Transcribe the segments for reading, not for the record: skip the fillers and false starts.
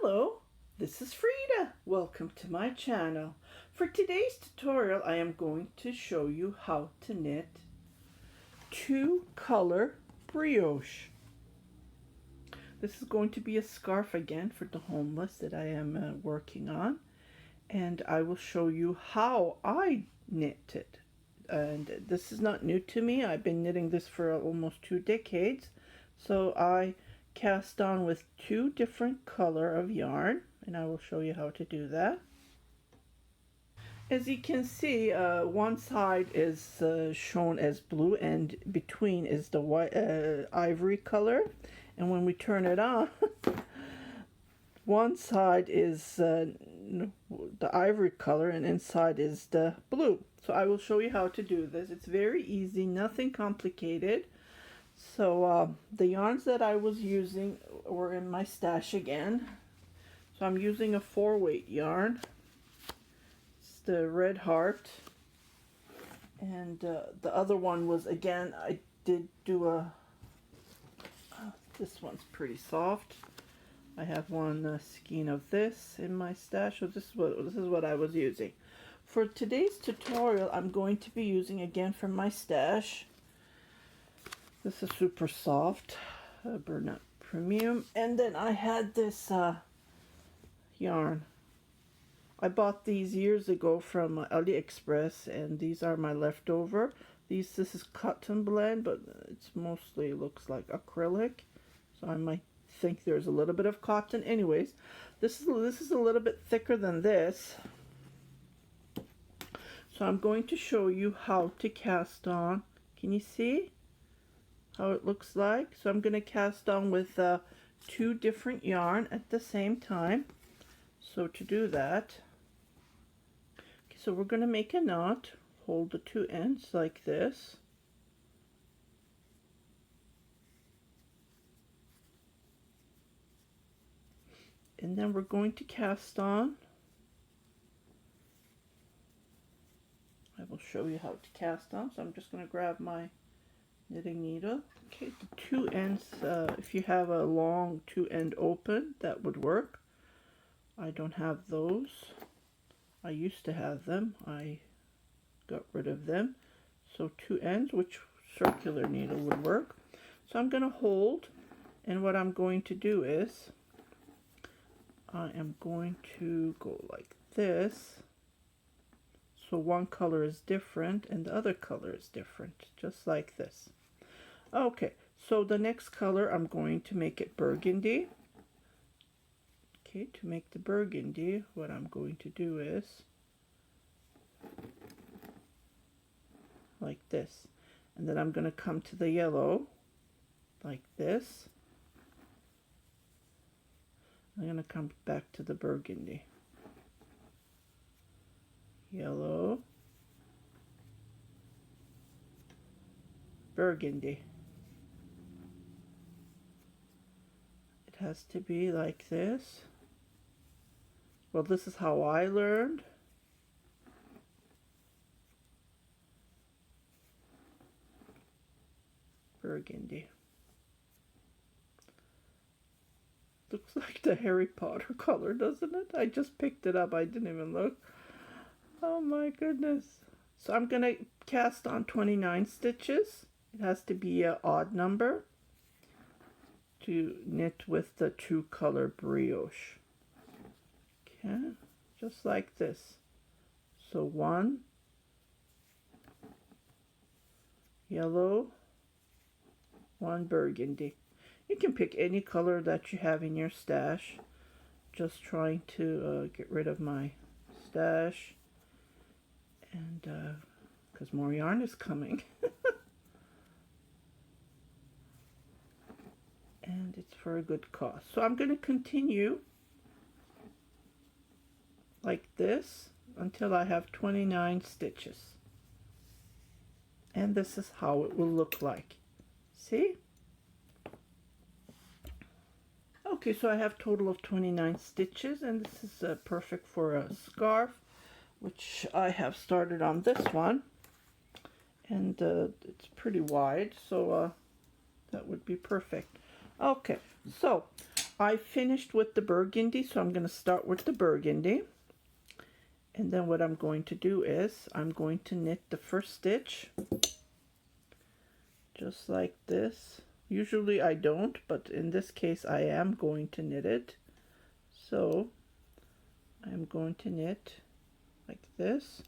Hello, this is Frida. Welcome to my channel. For today's tutorial, I am going to show you how to knit two-color brioche. This is going to be a scarf again for the homeless that I am working on, and I will show you how I knit it. And this is not new to me. I've been knitting this for almost 2 decades. So I cast on with 2 different color of yarn, and I will show you how to do that. As you can see, one side is shown as blue and between is the white ivory color, and when we turn it on one side is the ivory color and inside is the blue. So I will show you how to do this. It's very easy, nothing complicated. So the yarns that I was using were in my stash again. So I'm using a 4-weight yarn. It's the Red Heart. And the other one was, again, I did do this one's pretty soft. I have one skein of this in my stash. So this is what I was using. For today's tutorial, I'm going to be using, again, from my stash, this is super soft, Burnout Premium. And then I had this yarn. I bought these years ago from AliExpress, and these are my leftover. This is cotton blend, but it's mostly looks like acrylic. So I might think there's a little bit of cotton. Anyways, this is a little bit thicker than this. So I'm going to show you how to cast on. Can you see how it looks like? So I'm going to cast on with 2 different yarn at the same time. So to do that, okay, so we're going to make a knot, hold the 2 ends like this, and then we're going to cast on. I will show you how to cast on. So I'm just going to grab my knitting needle. Okay, the 2 ends, if you have a long 2-end open, that would work. I don't have those. I used to have them. I got rid of them. So 2 ends, which circular needle would work. So I'm going to hold, and what I'm going to do is I am going to go like this. So one color is different and the other color is different, just like this. Okay, so the next color, I'm going to make it burgundy. Okay, to make the burgundy, what I'm going to do is like this. And then I'm going to come to the yellow like this. I'm going to come back to the burgundy. Yellow, burgundy. It has to be like this. Well, this is how I learned. Burgundy. Looks like the Harry Potter color, doesn't it? I just picked it up. I didn't even look. Oh my goodness. So I'm going to cast on 29 stitches. It has to be an odd number to knit with the 2-color brioche. Okay, just like this. So 1 yellow, 1 burgundy. You can pick any color that you have in your stash. Just trying to get rid of my stash. And because more yarn is coming. And it's for a good cause. So I'm going to continue like this until I have 29 stitches. And this is how it will look like. See? Okay, so I have a total of 29 stitches, and this is perfect for a scarf, which I have started on this one, and it's pretty wide, so that would be perfect. Okay, so I finished with the burgundy, so I'm going to start with the burgundy. And then what I'm going to do is I'm going to knit the first stitch just like this. Usually I don't, but in this case I am going to knit it. So I'm going to knit like this.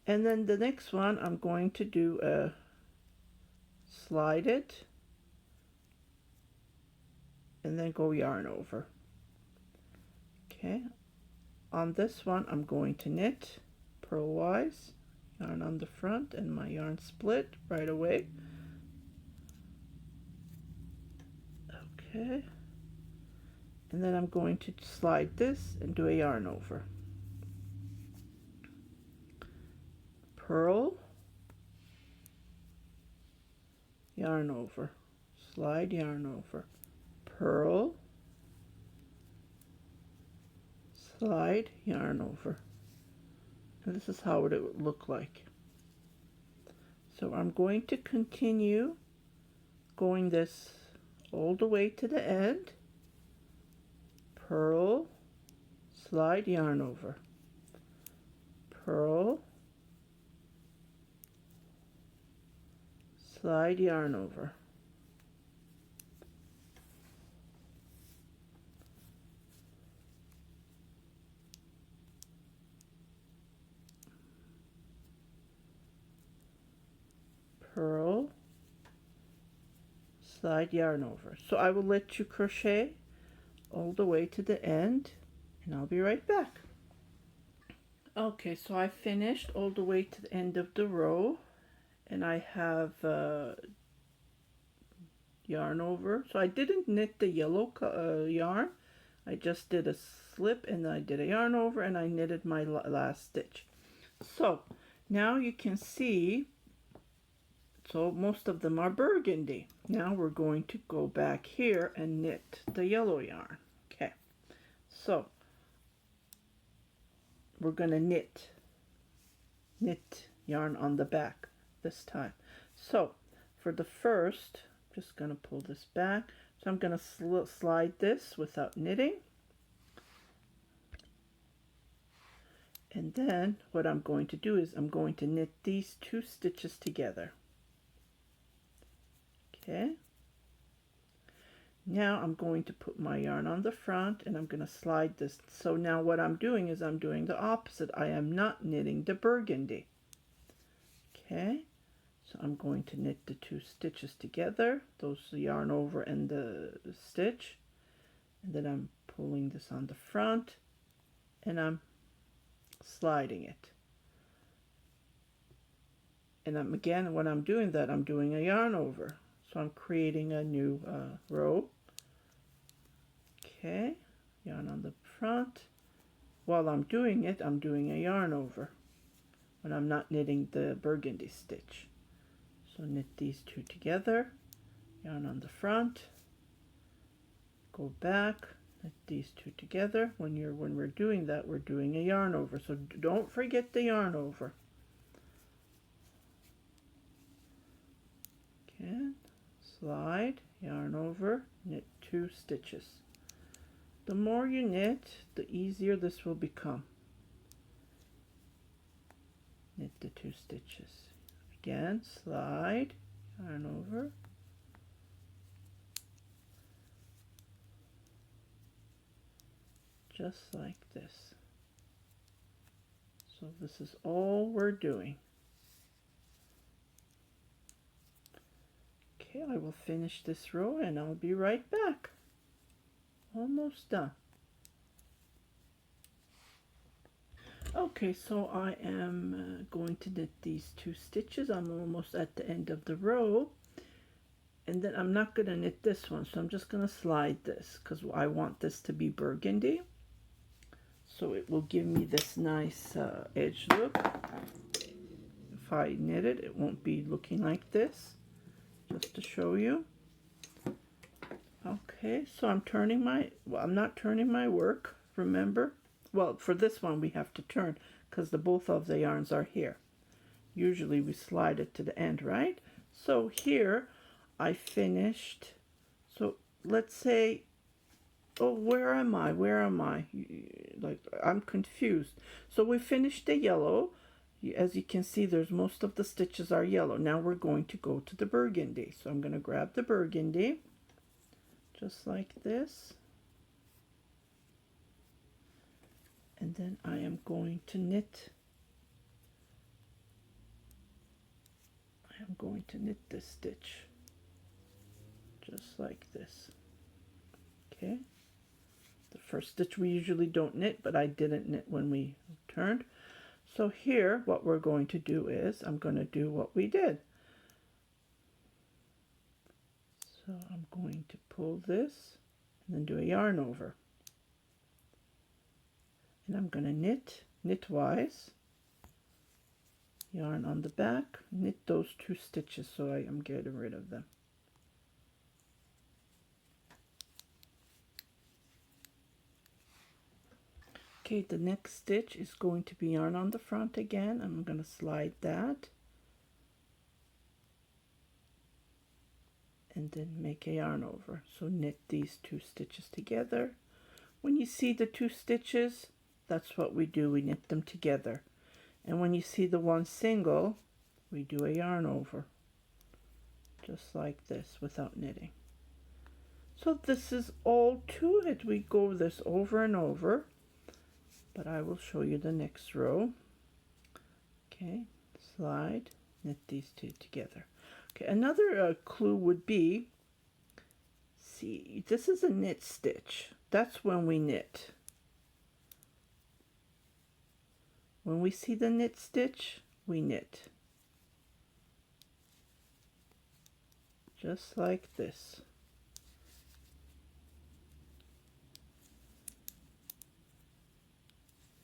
And then the next one I'm going to do a slide it and then go yarn over. Okay, on this one I'm going to knit purlwise, yarn on the front, and my yarn split right away. Okay, and then I'm going to slide this and do a yarn over. Purl, yarn over, slide, yarn over, purl, slide, yarn over. And this is how it would look like. So I'm going to continue going this all the way to the end. Purl, slide, yarn over, purl, slide, yarn over. Purl, slide, yarn over. So I will let you crochet all the way to the end and I'll be right back. Okay, so I finished all the way to the end of the row and I have yarn over. So I didn't knit the yellow yarn. I just did a slip and I did a yarn over and I knitted my last stitch. So now you can see, so most of them are burgundy. Now we're going to go back here and knit the yellow yarn. Okay, so we're going to knit yarn on the back this time. So for the first, I'm just going to pull this back. So I'm going to slide this without knitting. And then what I'm going to do is I'm going to knit these two stitches together. Okay. Now I'm going to put my yarn on the front and I'm going to slide this. So now what I'm doing is I'm doing the opposite. I am not knitting the burgundy. Okay. So I'm going to knit the two stitches together. Those yarn over and the stitch. And then I'm pulling this on the front and I'm sliding it. And again, when I'm doing that, I'm doing a yarn over. So I'm creating a new row. Okay, yarn on the front. While I'm doing it, I'm doing a yarn over when I'm not knitting the burgundy stitch. So knit these two together, yarn on the front, go back, knit these two together. When we're doing that, we're doing a yarn over. So don't forget the yarn over. Okay, slide, yarn over, knit two stitches. The more you knit, the easier this will become. Knit the two stitches. Again, slide, yarn over. Just like this. So this is all we're doing. Okay, I will finish this row and I'll be right back. Almost done. Okay, so I am going to knit these two stitches. I'm almost at the end of the row. And then I'm not going to knit this one, so I'm just going to slide this because I want this to be burgundy. So it will give me this nice edge look. If I knit it, it won't be looking like this. Just to show you. Okay, so I'm turning I'm not turning my work, remember? Well, for this one we have to turn because both of the yarns are here. Usually we slide it to the end, right? So here I finished, so let's say Oh, where am I? Where am I? Like, I'm confused. So we finished the yellow. As you can see, there's most of the stitches are yellow. Now we're going to go to the burgundy. So I'm going to grab the burgundy, just like this. And then I am going to knit. I'm going to knit this stitch, just like this. Okay. The first stitch we usually don't knit, but I didn't knit when we turned. So here, what we're going to do is, I'm going to do what we did. So I'm going to pull this and then do a yarn over. And I'm going to knit, knitwise, yarn on the back, knit those 2 stitches so I am getting rid of them. Okay, the next stitch is going to be yarn on the front again. I'm going to slide that. And then make a yarn over. So knit these 2 stitches together. When you see the 2 stitches, that's what we do. We knit them together. And when you see the one single, we do a yarn over. Just like this without knitting. So this is all to it. We go this over and over. But I will show you the next row. Okay, slide, knit these 2 together. Okay, another clue would be, see, this is a knit stitch. That's when we knit. When we see the knit stitch, we knit. Just like this.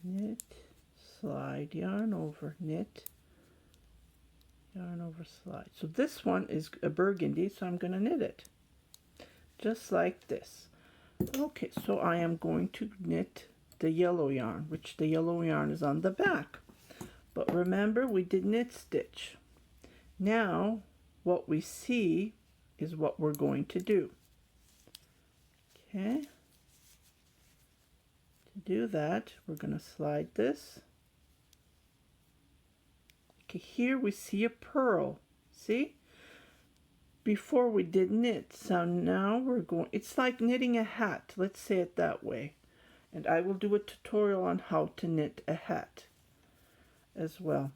Knit, slide, yarn over, knit, yarn over, slide. So this one is a burgundy, so I'm going to knit it. Just like this. Okay, so I am going to knit the yellow yarn, which the yellow yarn is on the back. But remember, we did knit stitch. Now, what we see is what we're going to do. Okay. To do that, we're going to slide this. Okay, here we see a purl. See? Before we did knit, so now we're going, it's like knitting a hat, let's say it that way. And I will do a tutorial on how to knit a hat as well.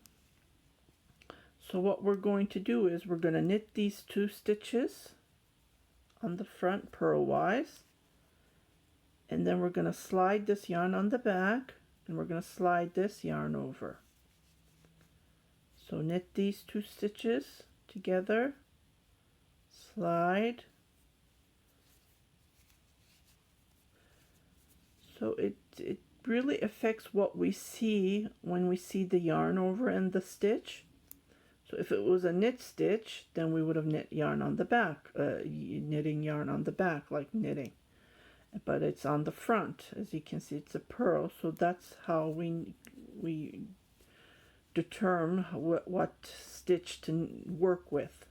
So what we're going to do is we're going to knit these 2 stitches on the front purlwise, and then we're going to slide this yarn on the back, and we're going to slide this yarn over. So knit these 2 stitches together, slide. So it really affects what we see when we see the yarn over and the stitch. So if it was a knit stitch, then we would have knit yarn on the back, knitting yarn on the back, like knitting. But it's on the front, as you can see, it's a purl. So that's how we determine what stitch to work with.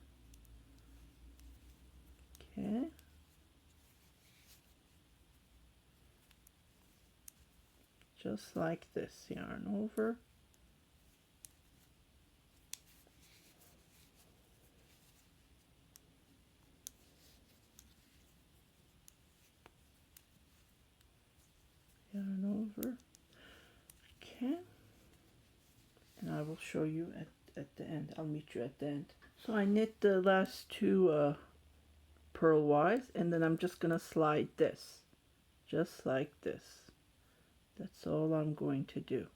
Okay. Just like this, yarn over. Yarn over. Okay. And I will show you at the end. I'll meet you at the end. So I knit the last 2 purlwise, and then I'm just going to slide this. Just like this. That's all I'm going to do.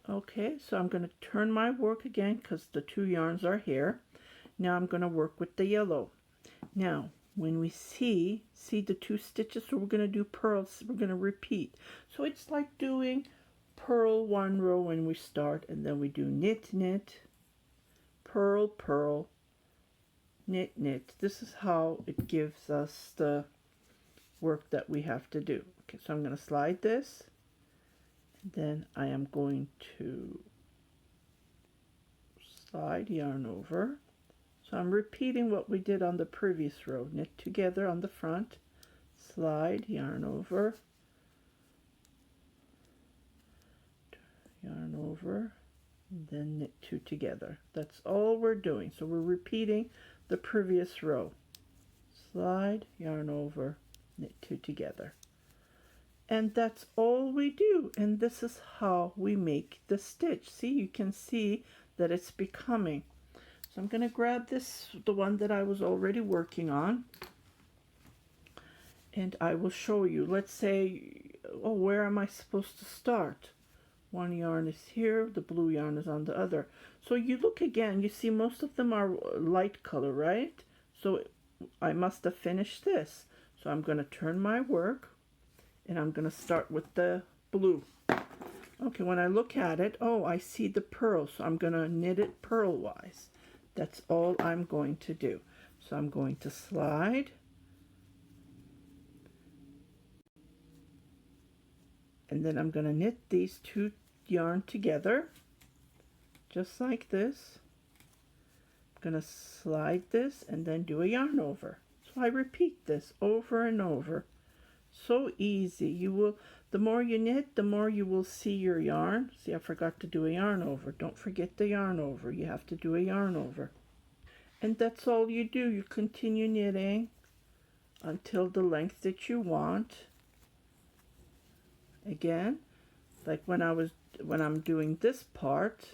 Okay, so I'm going to turn my work again because the 2 yarns are here. Now I'm going to work with the yellow. Now, when we see the 2 stitches, so we're going to do purls, we're going to repeat. So it's like doing purl 1 row when we start, and then we do knit, knit, purl, purl, knit, knit. This is how it gives us the work that we have to do. Okay, so I'm going to slide this, and then I am going to slide yarn over. So I'm repeating what we did on the previous row. Knit together on the front, slide, yarn over, yarn over, and then knit 2 together. That's all we're doing. So we're repeating the previous row. Slide, yarn over, knit 2 together. And that's all we do. And this is how we make the stitch. See, you can see that it's becoming. So I'm going to grab this, the one that I was already working on, and I will show you. Let's say, oh, where am I supposed to start? One yarn is here, the blue yarn is on the other. So you look again, you see most of them are light color, right? So I must have finished this. So I'm going to turn my work, and I'm going to start with the blue. Okay, when I look at it, oh, I see the purl, so I'm going to knit it purl-wise. That's all I'm going to do. So I'm going to slide, and then I'm going to knit these 2 yarn together, just like this. I'm going to slide this and then do a yarn over. So I repeat this over and over. So easy. You will, the more you knit, the more you will see your yarn. See, I forgot to do a yarn over. Don't forget the yarn over. You have to do a yarn over. And that's all you do. You continue knitting until the length that you want. Again, like when I'm doing this part,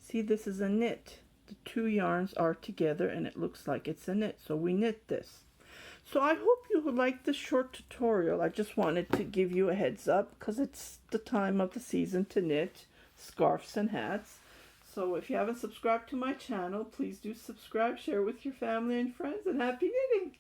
see, this is a knit. The 2 yarns are together and it looks like it's a knit. So we knit this. So I hope you like this short tutorial. I just wanted to give you a heads up because it's the time of the season to knit scarves and hats. So if you haven't subscribed to my channel, please do subscribe, share with your family and friends, and happy knitting!